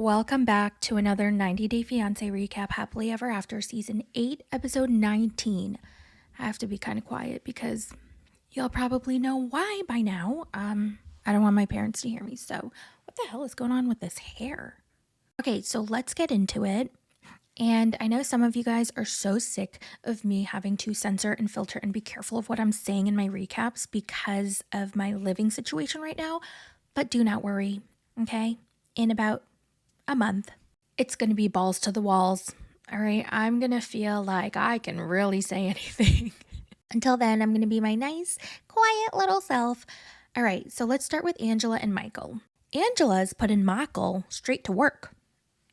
Welcome back to another 90 Day Fiancé recap, Happily Ever After, Season 8, Episode 19. I have to be kind of quiet because you'll probably know why by now. I don't want my parents to hear me, so what the hell is going on with this hair? Okay, so let's get into it. And I know some of you guys are so sick of me having to censor and filter and be careful of what I'm saying in my recaps because of my living situation right now, but do not worry, okay? In about a month, it's going to be balls to the walls. All right, I'm going to feel like I can really say anything. Until then, I'm going to be my nice, quiet little self. All right, so let's start with Angela and Michael. Angela's putting Michael straight to work.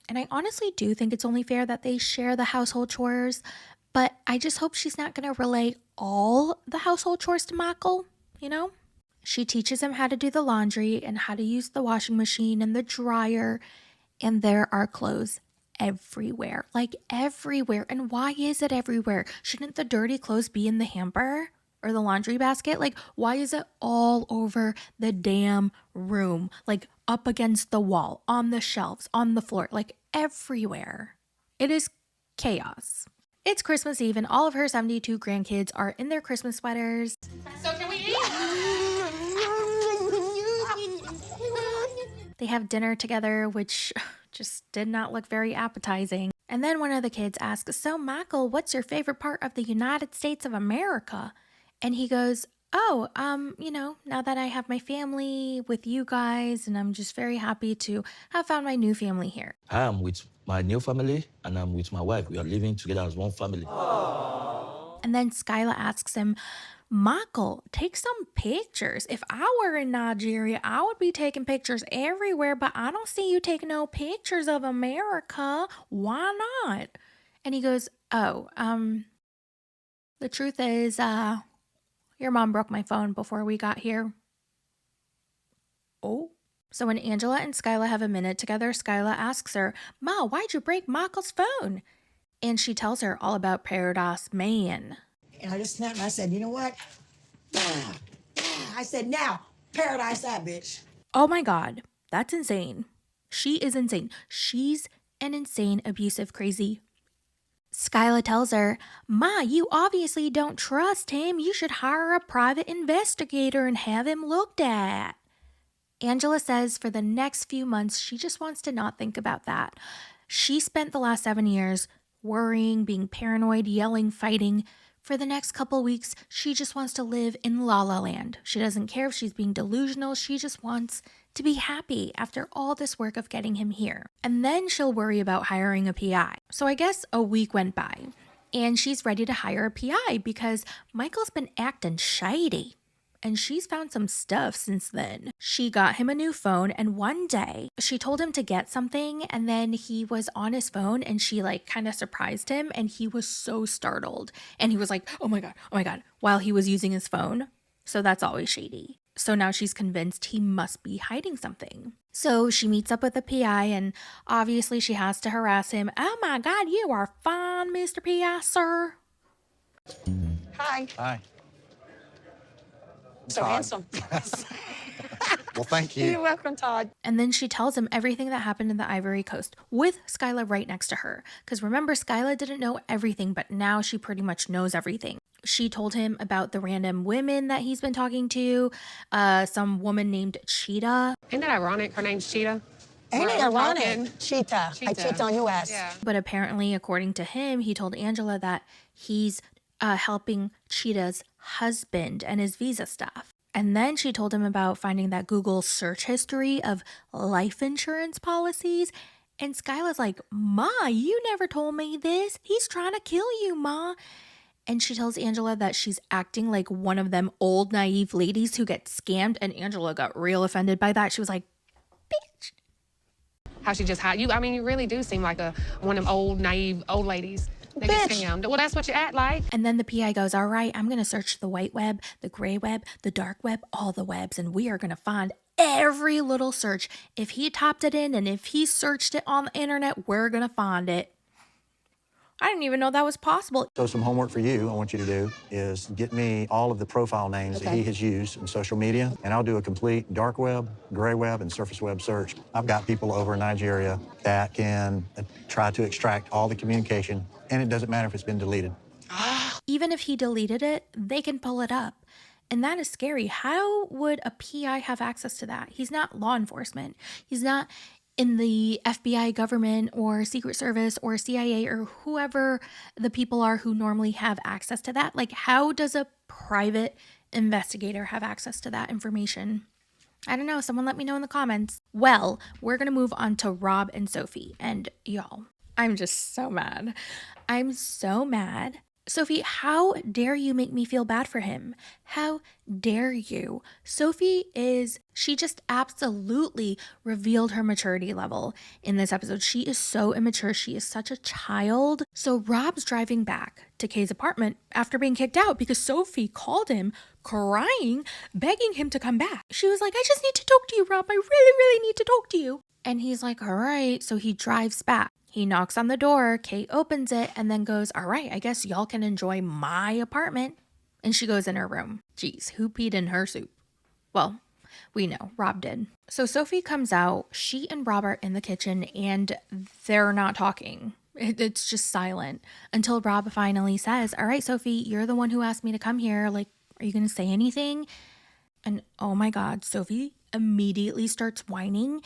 And I honestly do think it's only fair that they share the household chores, but I just hope she's not going to relay all the household chores to Michael, you know? She teaches him how to do the laundry and how to use the washing machine and the dryer. And there are clothes everywhere, like everywhere. And why is it everywhere? Shouldn't the dirty clothes be in the hamper or the laundry basket? Like, why is it all over the damn room? Like up against the wall, on the shelves, on the floor, like everywhere. It is chaos. It's Christmas Eve and all of her 72 grandkids are in their Christmas sweaters. So can we eat? They have dinner together, which just did not look very appetizing. And then one of the kids asks, "So Michael, what's your favorite part of the United States of America?" And he goes, "Oh, now that I have my family with you guys, and I'm just very happy to have found my new family here." I am with my new family and I'm with my wife. We are living together as one family. And then Skyla asks him, "Michael, take some pictures. If I were in Nigeria, I would be taking pictures everywhere, but I don't see you taking no pictures of America. Why not?" And he goes, "Oh, the truth is, your mom broke my phone before we got here." Oh. So when Angela and Skyla have a minute together, Skyla asks her, "Ma, why'd you break Michael's phone?" And she tells her all about Paradise Man. And I just snapped and I said, "You know what? I said, now, paradise that bitch." Oh my God, that's insane. She is insane. She's an insane, abusive, crazy. Skyla tells her, "Ma, you obviously don't trust him. You should hire a private investigator and have him looked at." Angela says for the next few months, she just wants to not think about that. She spent the last 7 years worrying, being paranoid, yelling, fighting. For the next couple weeks, she just wants to live in La La Land. She doesn't care if she's being delusional. She just wants to be happy after all this work of getting him here. And then she'll worry about hiring a PI. So I guess a week went by and she's ready to hire a PI because Michael's been acting shady. And she's found some stuff since then. She got him a new phone, and one day she told him to get something, and then he was on his phone and she kind of surprised him, and he was so startled. And he was like, oh my God, while he was using his phone. So that's always shady. So now she's convinced he must be hiding something. So she meets up with the PI, and obviously she has to harass him. "Oh my God, you are fine, Mr. PI, sir." Hi. Hi. So Todd. handsome. Well, thank You're you. welcome, Todd. And then she tells him everything that happened in the Ivory Coast with Skyla right next to her. Because remember, Skyla didn't know everything, but now she pretty much knows everything. She told him about the random women that he's been talking to, some woman named Cheetah. Isn't that ironic? Her name's Cheetah. Ain't it We're ironic? talking. Cheetah. I cheat on you ass. Yeah. But apparently, according to him, he told Angela that he's helping Cheetah's husband and his visa stuff. And then she told him about finding that Google search history of life insurance policies. And Skyla's like, "Ma, you never told me this. He's trying to kill you, Ma." And she tells Angela that she's acting like one of them old naive ladies who get scammed. And Angela got real offended by that. She was like, "Bitch." How she just hired you. I mean, you really do seem like one of them old, naive old ladies. They get Bitch. scammed. Well, that's what you act like. And then the PI goes, "All right, I'm going to search the white web, the gray web, the dark web, all the webs, and we are going to find every little search. If he typed it in and if he searched it on the internet, we're going to find it." I didn't even know that was possible. So some homework for you I want you to do is get me all of the profile names that he has used in social media, and I'll do a complete dark web, gray web, and surface web search. I've got people over in Nigeria that can try to extract all the communication, and it doesn't matter if it's been deleted. Even if he deleted it, they can pull it up. And that is scary. How would a PI have access to that? He's not law enforcement. He's not in the FBI, government, or Secret Service, or CIA, or whoever the people are who normally have access to that. Like, how does a private investigator have access to that information? I don't know. Someone let me know in the comments. Well, we're going to move on to Rob and Sophie. And y'all, I'm just so mad. I'm so mad. Sophie, how dare you make me feel bad for him? How dare you? She just absolutely revealed her maturity level in this episode. She is so immature. She is such a child. So Rob's driving back to Kay's apartment after being kicked out because Sophie called him crying, begging him to come back. She was like, I just need to talk to you, Rob. I really, really need to talk to you. And he's like, all right. So he drives back. He knocks on the door, Kate opens it, and then goes, all right, I guess y'all can enjoy my apartment. And she goes in her room. Jeez, who peed in her soup? Well, we know, Rob did. So Sophie comes out, she and Rob are in the kitchen, and they're not talking. It's just silent until Rob finally says, all right, Sophie, you're the one who asked me to come here. Like, are you going to say anything? And oh my God, Sophie immediately starts whining.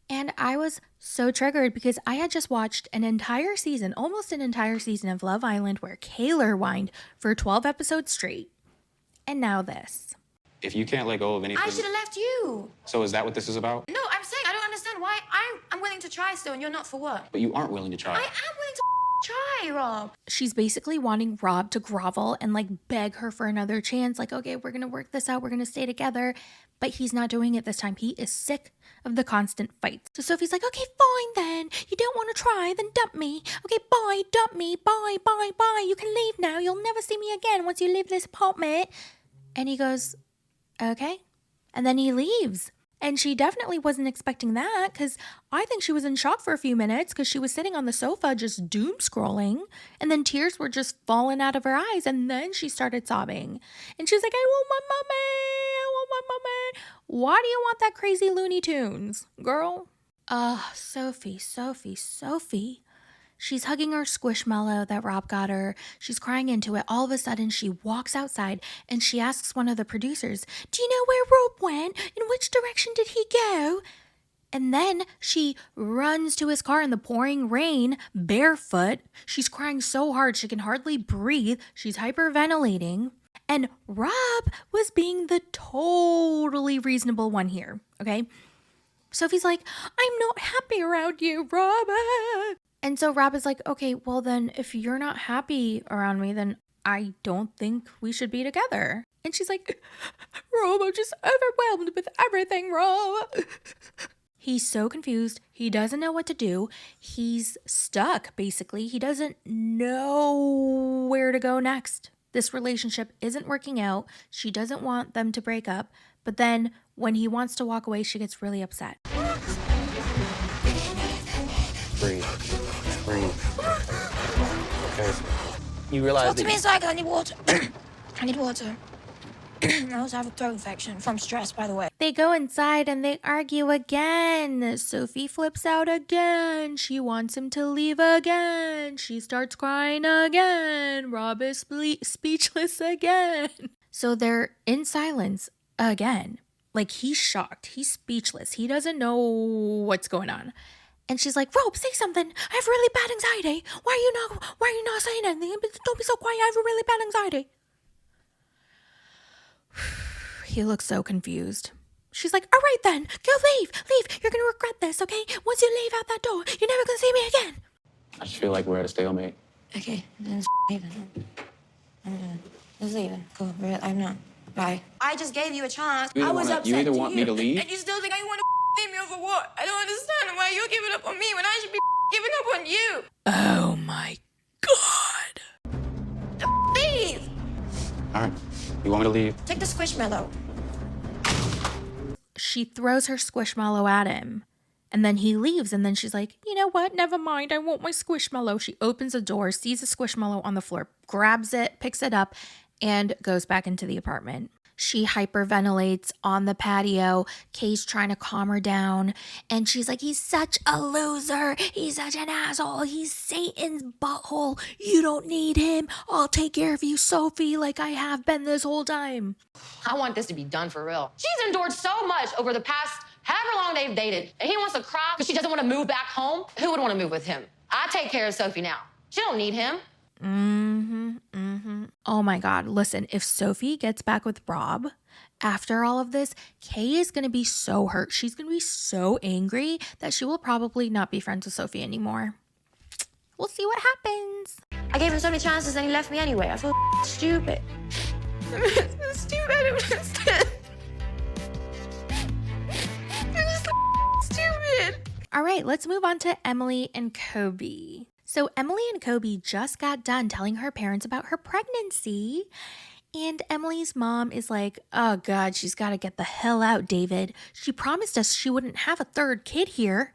And I was so triggered because I had just watched an entire season, almost an entire season of Love Island where Kaylor whined for 12 episodes straight. And now this. If you can't let go of anything... I should have left you. So is that what this is about? No, I'm saying I don't understand why I'm willing to try still and you're not for what? But you aren't willing to try. I am willing to try, Rob. She's basically wanting Rob to grovel and like beg her for another chance. Like, okay, we're going to work this out. We're going to stay together. But he's not doing it this time. He is sick of the constant fights. So Sophie's like, okay, fine then. You don't want to try, then dump me. Okay, bye, dump me. Bye, bye, bye. You can leave now. You'll never see me again once you leave this apartment. And he goes, okay. And then he leaves. And she definitely wasn't expecting that because I think she was in shock for a few minutes because she was sitting on the sofa just doom scrolling and then tears were just falling out of her eyes and then she started sobbing. And she's like, I want my mommy. I want my mommy. Why do you want that crazy Looney Tunes, girl? Sophie. She's hugging her squishmallow that Rob got her. She's crying into it. All of a sudden, she walks outside and she asks one of the producers, do you know where Rob went? In which direction did he go? And then she runs to his car in the pouring rain, barefoot. She's crying so hard she can hardly breathe. She's hyperventilating. And Rob was being the totally reasonable one here, okay? Sophie's like, I'm not happy around you, Rob. And so Rob is like, okay, well then if you're not happy around me, then I don't think we should be together. And she's like, Rob, I'm just overwhelmed with everything, Rob. He's so confused. He doesn't know what to do. He's stuck, basically. He doesn't know where to go next. This relationship isn't working out. She doesn't want them to break up. But then when he wants to walk away, she gets really upset. Breathe. Okay. You realize Talk to me in a second. I need water. I need water. I also have a throat infection from stress, by the way. They go inside and they argue again. Sophie flips out again. She wants him to leave again. She starts crying again. Rob is speechless again. So they're in silence again. Like, he's shocked. He's speechless. He doesn't know what's going on. And she's like, Rob, say something. I have really bad anxiety. Why are you not saying anything? Don't be so quiet. I have a really bad anxiety. He looks so confused. She's like, all right then, go leave. You're going to regret this, okay? Once you leave out that door, you're never going to see me again. I just feel like we're at a stalemate. Okay, then it's leaving. I'm done. It's leaving. Cool. I'm not. Bye. I just gave you a chance. I was upset. You either want me to leave? And you still think I want to leave me over what? I don't understand why you're giving up on me when I should be giving up on you. Oh my God. Leave! All right. You want me to leave? Take the squishmallow. She throws her squishmallow at him. And then he leaves, and then she's like, you know what? Never mind. I want my Squishmallow. She opens a door, sees a Squishmallow on the floor, grabs it, picks it up, and goes back into the apartment. She hyperventilates on the patio. Kay's trying to calm her down. And she's like, he's such a loser. He's such an asshole. He's Satan's butthole. You don't need him. I'll take care of you, Sophie, like I have been this whole time. I want this to be done for real. She's endured so much over the past however long they've dated, and he wants to cry because she doesn't want to move back home. Who would want to move with him? I take care of Sophie now. She don't need him. Oh my God. Listen, if Sophie gets back with Rob after all of this, Kay is going to be so hurt. She's going to be so angry that she will probably not be friends with Sophie anymore. We'll see what happens. I gave him so many chances and he left me anyway. I feel stupid. All right, let's move on to Emily and Kobe. So Emily and Kobe just got done telling her parents about her pregnancy. And Emily's mom is like, oh God, she's got to get the hell out, David. She promised us she wouldn't have a third kid here.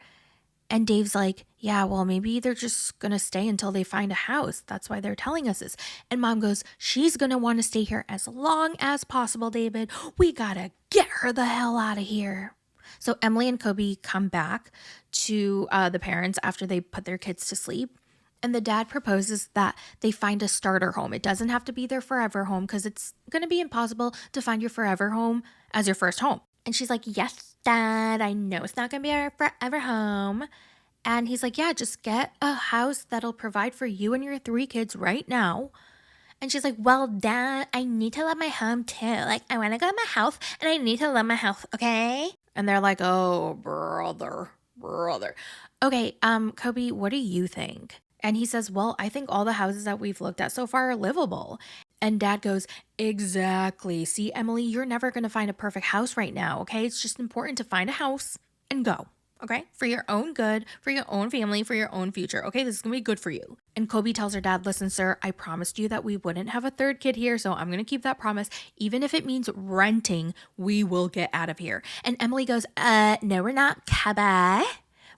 And Dave's like, yeah, well, maybe they're just going to stay until they find a house. That's why they're telling us this. And Mom goes, she's going to want to stay here as long as possible, David. We got to get her the hell out of here. So Emily and Kobe come back to the parents after they put their kids to sleep. And the dad proposes that they find a starter home. It doesn't have to be their forever home because it's going to be impossible to find your forever home as your first home. And she's like, yes, Dad, I know it's not going to be our forever home. And he's like, yeah, just get a house that'll provide for you and your 3 kids right now. And she's like, well, Dad, I need to love my home too. Like, I want to go to my house and I need to love my house, okay? And they're like, oh, brother. Okay, Kobe, what do you think? And he says, well, I think all the houses that we've looked at so far are livable. And Dad goes, exactly. See, Emily, you're never going to find a perfect house right now, okay? It's just important to find a house and go, okay? For your own good, for your own family, for your own future, okay? This is going to be good for you. And Kobe tells her dad, listen, sir, I promised you that we wouldn't have a third kid here, so I'm going to keep that promise. Even if it means renting, we will get out of here. And Emily goes, no, we're not, Kobe.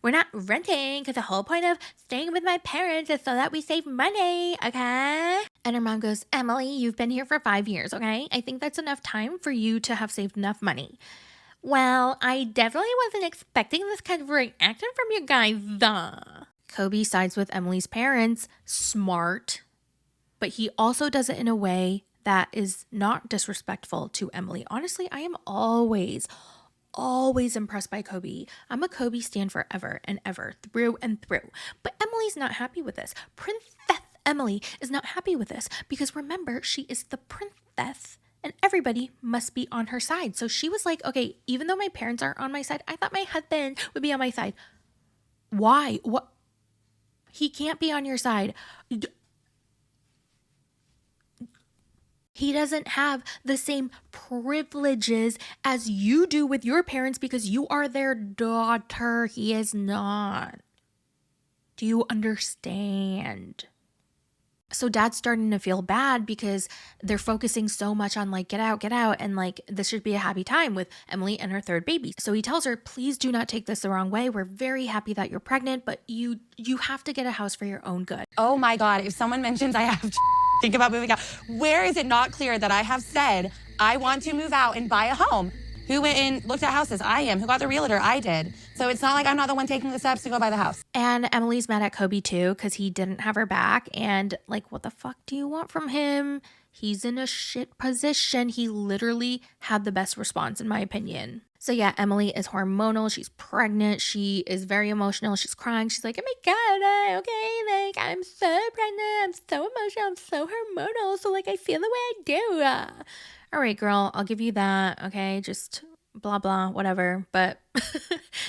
We're not renting because the whole point of staying with my parents is so that we save money, okay? And her mom goes, Emily, you've been here for 5 years, okay? I think that's enough time for you to have saved enough money. Well, I definitely wasn't expecting this kind of reaction from you guys, though. Kobe sides with Emily's parents, smart, but he also does it in a way that is not disrespectful to Emily. Honestly, I am always impressed by Kobe. I'm a Kobe stan forever and ever, through and through. But Emily's not happy with this. Princess Emily is not happy with this because remember, she is the princess and everybody must be on her side. So she was like, okay, even though my parents aren't on my side, I thought my husband would be on my side. Why? What? He can't be on your side. He doesn't have the same privileges as you do with your parents because you are their daughter. He is not. Do you understand? So dad's starting to feel bad because they're focusing so much on like, get out. And like, this should be a happy time with Emily and her 3rd baby. So he tells her, please do not take this the wrong way. We're very happy that you're pregnant, but you have to get a house for your own good. Oh my God, if someone mentions I have to think about moving out, where is it not clear that I have said I want to move out and buy a home? Who went and looked at houses? I am. Who got the realtor? I did. So it's not like I'm not the one taking the steps to go buy the house. And Emily's mad at Kobe too because he didn't have her back. And like, what the fuck do you want from him? He's in a shit position. He literally had the best response in my opinion. So yeah, Emily is hormonal. She's pregnant. She is very emotional. She's crying. She's like, oh my God, okay, like I'm so pregnant. I'm so emotional. I'm so hormonal. So like I feel the way I do. All right, girl, I'll give you that. Okay, just blah, blah, whatever. But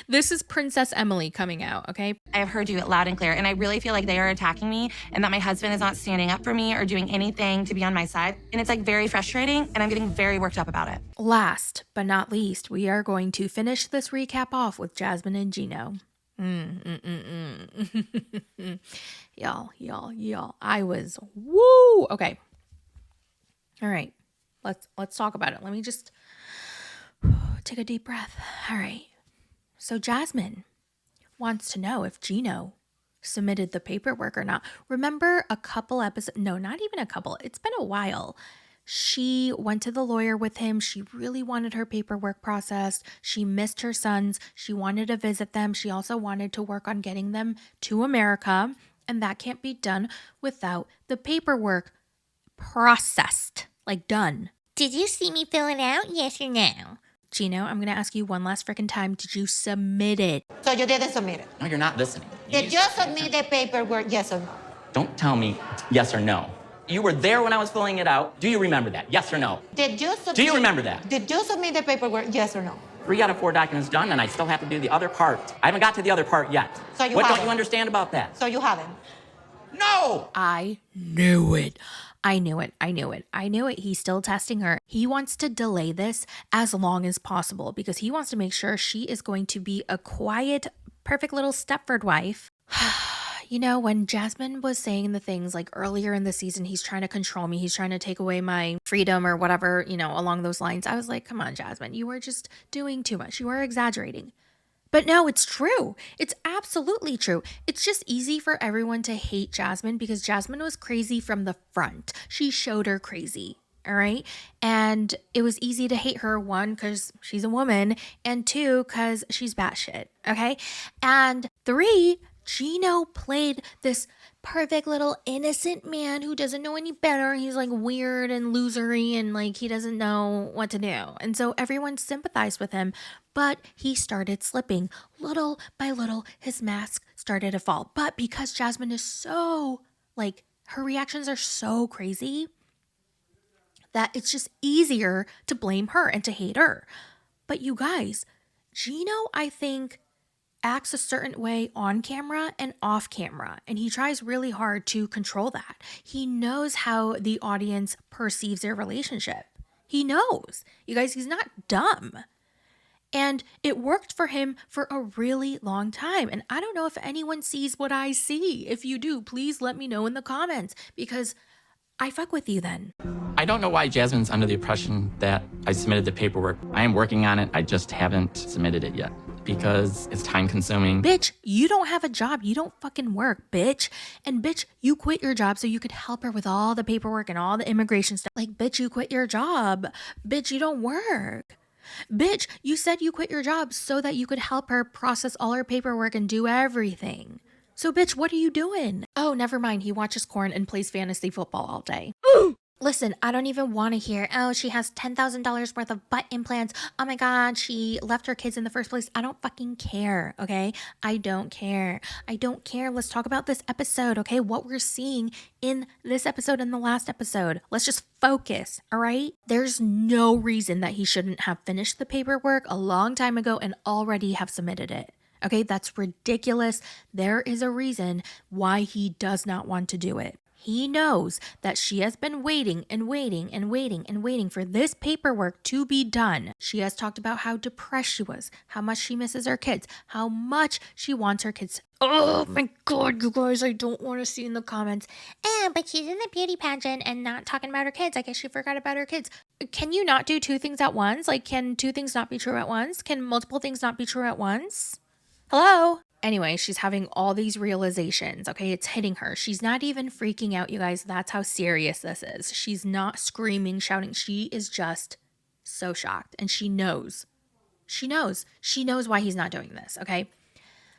this is Princess Emily coming out, okay? I have heard you loud and clear, and I really feel like they are attacking me and that my husband is not standing up for me or doing anything to be on my side. And it's like very frustrating, and I'm getting very worked up about it. Last but not least, we are going to finish this recap off with Jasmine and Gino. Y'all. I was woo. Okay. All right. Let's talk about it. Let me just take a deep breath. All right. So Jasmine wants to know if Gino submitted the paperwork or not. Remember a couple episodes, no, not even a couple, it's been a while. She went to the lawyer with him. She really wanted her paperwork processed. She missed her sons. She wanted to visit them. She also wanted to work on getting them to America. And that can't be done without the paperwork processed, like done. Did you see me fill it out? Yes or no? Gino, I'm going to ask you one last freaking time. Did you submit it? So you didn't submit it. No, you're not listening. Did you submit the paperwork, yes or no? Don't tell me yes or no. You were there when I was filling it out. Do you remember that? Yes or no? Did you submit? Do you remember that? Did you submit the paperwork, yes or no? 3 out of 4 documents done, and I still have to do the other part. I haven't got to the other part yet. So you what haven't. don't you understand about that? So you haven't. No! I knew it. I knew it. I knew it. I knew it. He's still testing her. He wants to delay this as long as possible because he wants to make sure she is going to be a quiet, perfect little Stepford wife. You know, when Jasmine was saying the things like earlier in the season, he's trying to control me, he's trying to take away my freedom or whatever, you know, along those lines, I was like, come on, Jasmine, you are just doing too much. You are exaggerating. But no, it's true. It's absolutely true. It's just easy for everyone to hate Jasmine because Jasmine was crazy from the front. She showed her crazy. All right. And it was easy to hate her, 1, because she's a woman, and 2, because she's batshit. Okay. And 3, Gino played this perfect little innocent man who doesn't know any better. He's like weird and losery and like he doesn't know what to do. And so everyone sympathized with him, but he started slipping. Little by little, his mask started to fall. But because Jasmine is so, like, her reactions are so crazy that it's just easier to blame her and to hate her. But you guys, Gino, I think, acts a certain way on camera and off camera, and he tries really hard to control that. He knows how the audience perceives their relationship. He knows. You guys, he's not dumb. And it worked for him for a really long time. And I don't know if anyone sees what I see. If you do, please let me know in the comments because I fuck with you then. I don't know why Jasmine's under the impression that I submitted the paperwork. I am working on it. I just haven't submitted it yet because it's time consuming. Bitch, you don't have a job. You don't fucking work, bitch. And bitch, you quit your job so you could help her with all the paperwork and all the immigration stuff. Like, bitch, you quit your job. Bitch, you don't work. Bitch, you said you quit your job so that you could help her process all her paperwork and do everything. So, bitch, what are you doing? Oh, never mind. He watches corn and plays fantasy football all day. Listen, I don't even want to hear, oh, she has $10,000 worth of butt implants. Oh my God, she left her kids in the first place. I don't fucking care, okay? I don't care. I don't care. Let's talk about this episode, okay? What we're seeing in this episode and the last episode. Let's just focus, all right? There's no reason that he shouldn't have finished the paperwork a long time ago and already have submitted it. Okay, that's ridiculous. There is a reason why he does not want to do it. He knows that she has been waiting and waiting and waiting and waiting for this paperwork to be done. She has talked about how depressed she was, how much she misses her kids, how much she wants her kids. Oh my God, you guys, I don't want to see in the comments. But she's in the beauty pageant and not talking about her kids. I guess she forgot about her kids. Can you not do 2 things at once? Like, can 2 things not be true at once? Can multiple things not be true at once? Hello? Anyway, she's having all these realizations, okay? It's hitting her. She's not even freaking out, you guys. That's how serious this is. She's not screaming, shouting. She is just so shocked. And she knows. She knows. She knows why he's not doing this, okay?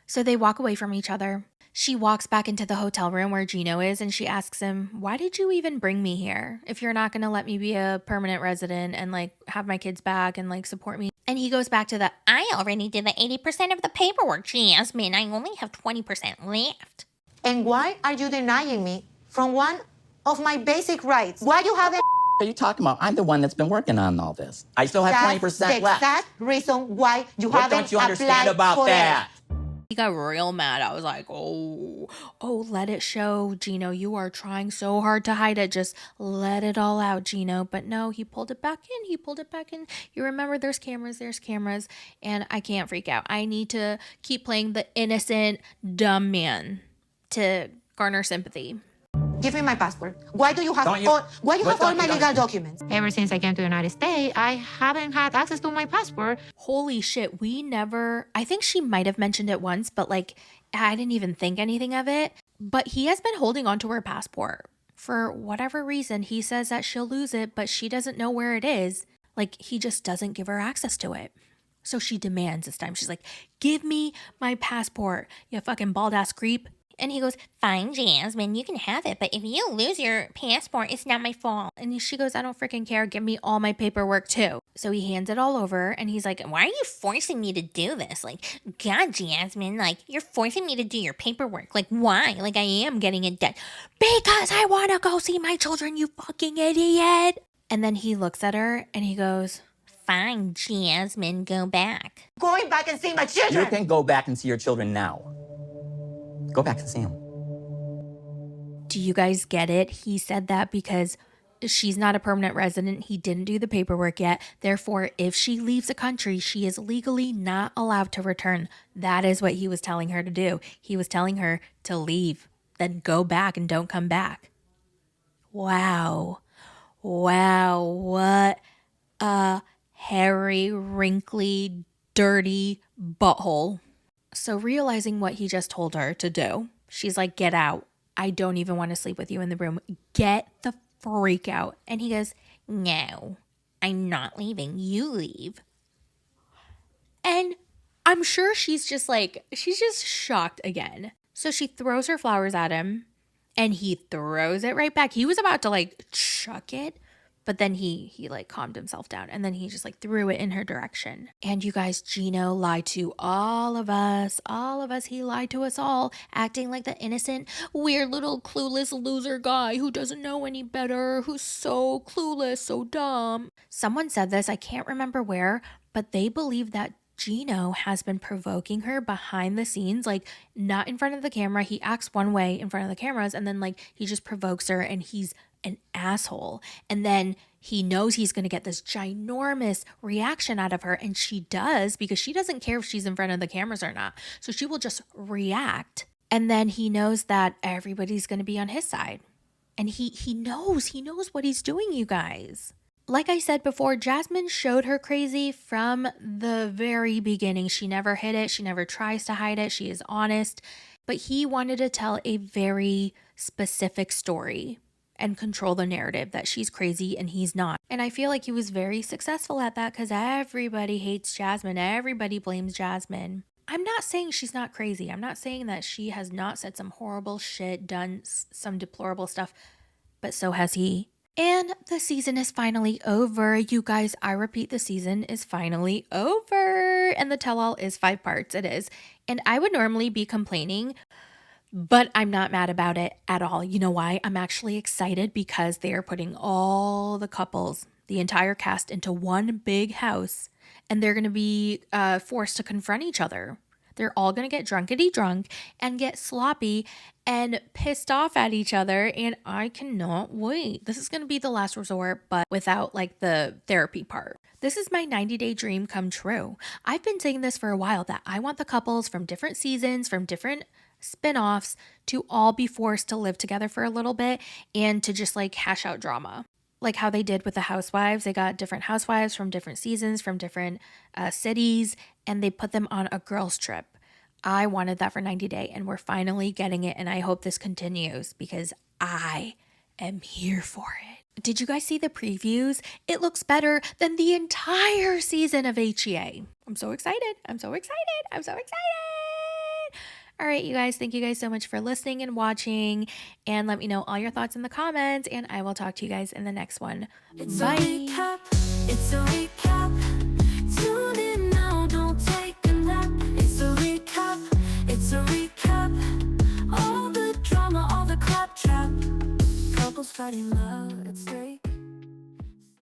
So they walk away from each other. She walks back into the hotel room where Gino is and she asks him, why did you even bring me here if you're not going to let me be a permanent resident and like have my kids back and like support me? And he goes back to the, I already did the 80% of the paperwork, Jasmine. I only have 20% left. And why are you denying me from one of my basic rights? Why you haven't? What are you talking about? I'm the one that's been working on all this. I still have 20% That's left. the exact reason why you What haven't don't you understand applied about for that? He got real mad. I was like, oh, let it show, Gino. You are trying so hard to hide it. Just let it all out, Gino. But no, he pulled it back in. He pulled it back in. You remember there's cameras, and I can't freak out. I need to keep playing the innocent, dumb man to garner sympathy. Give me my passport. Why do you have Don't you- all my don't legal you- documents? Ever since I came to the United States, I haven't had access to my passport. Holy shit, I think she might have mentioned it once, but like, I didn't even think anything of it. But he has been holding on to her passport. For whatever reason, he says that she'll lose it, but she doesn't know where it is. Like, he just doesn't give her access to it. So she demands this time. She's like, give me my passport, you fucking bald ass creep. And he goes, fine, Jasmine, you can have it, but if you lose your passport, it's not my fault. And she goes, I don't freaking care. Give me all my paperwork too. So he hands it all over and he's like, Why are you forcing me to do this? Like, God, Jasmine, like, you're forcing me to do your paperwork. Like, why? Like, I am getting it done. because I want to go see my children, you fucking idiot. And then he looks at her and he goes, Fine, Jasmine, go back. Going back and seeing my children. You can go back and see your children now. Go back and see them. do you guys get it? He said that because she's not a permanent resident. He didn't do the paperwork yet. Therefore, if she leaves the country, she is legally not allowed to return. That is what he was telling her to do. He was telling her to leave, then go back and don't come back. Wow. Wow. What a hairy, wrinkly, dirty butthole. So realizing what he just told her to do, she's like, get out. I don't even want to sleep with you in the room. Get the freak out. And he goes, No, I'm not leaving. You leave. and I'm sure she's just shocked again. So she throws her flowers at him and he throws it right back. He was about to like chuck it, but then he like calmed himself down and then he just like threw it in her direction. And you guys, Gino lied to all of us. He lied to us all, acting like the innocent, weird little clueless loser guy who doesn't know any better, who's so clueless, so dumb. Someone said this, I can't remember where, but they believe that Gino has been provoking her behind the scenes, like not in front of the camera. He acts one way in front of the cameras and then like he just provokes her and he's an asshole. And then he knows he's going to get this ginormous reaction out of her. And she does, because she doesn't care if she's in front of the cameras or not. So she will just react. And then he knows that everybody's going to be on his side. And he knows what he's doing, you guys. Like I said before, Jasmine showed her crazy from the very beginning. She never hid it. She never tries to hide it. She is honest. But he wanted to tell a very specific story and control the narrative that she's crazy and he's not. And I feel like he was very successful at that because everybody hates Jasmine. Everybody blames Jasmine. I'm not saying she's not crazy. I'm not saying that she has not said some horrible shit, done some deplorable stuff, but so has he. And the season is finally over. You guys, I repeat, the season is finally over. And the tell-all is 5 parts. It is. And I would normally be complaining, but I'm not mad about it at all. You know why? I'm actually excited because they are putting all the couples, the entire cast, into one big house. And they're going to be forced to confront each other. They're all going to get drunkety drunk and get sloppy and pissed off at each other. And I cannot wait. This is going to be the last resort, but without like the therapy part. This is my 90-day dream come true. I've been saying this for a while that I want the couples from different seasons, from different spin-offs to all be forced to live together for a little bit and to just like hash out drama. Like how they did with the housewives. They got different housewives from different seasons, from different cities, and they put them on a girls' trip. I wanted that for 90 Day, and we're finally getting it, and I hope this continues because I am here for it. Did you guys see the previews? It looks better than the entire season of HEA. I'm so excited. All right, you guys, thank you guys so much for listening and watching, and let me know all your thoughts in the comments, and I will talk to you guys in the next one. It's Bye. a recap. It's a recap. Tune in now, don't take a nap. It's a recap. It's a recap. All the drama, all the claptrap. Couples fighting love. It's great.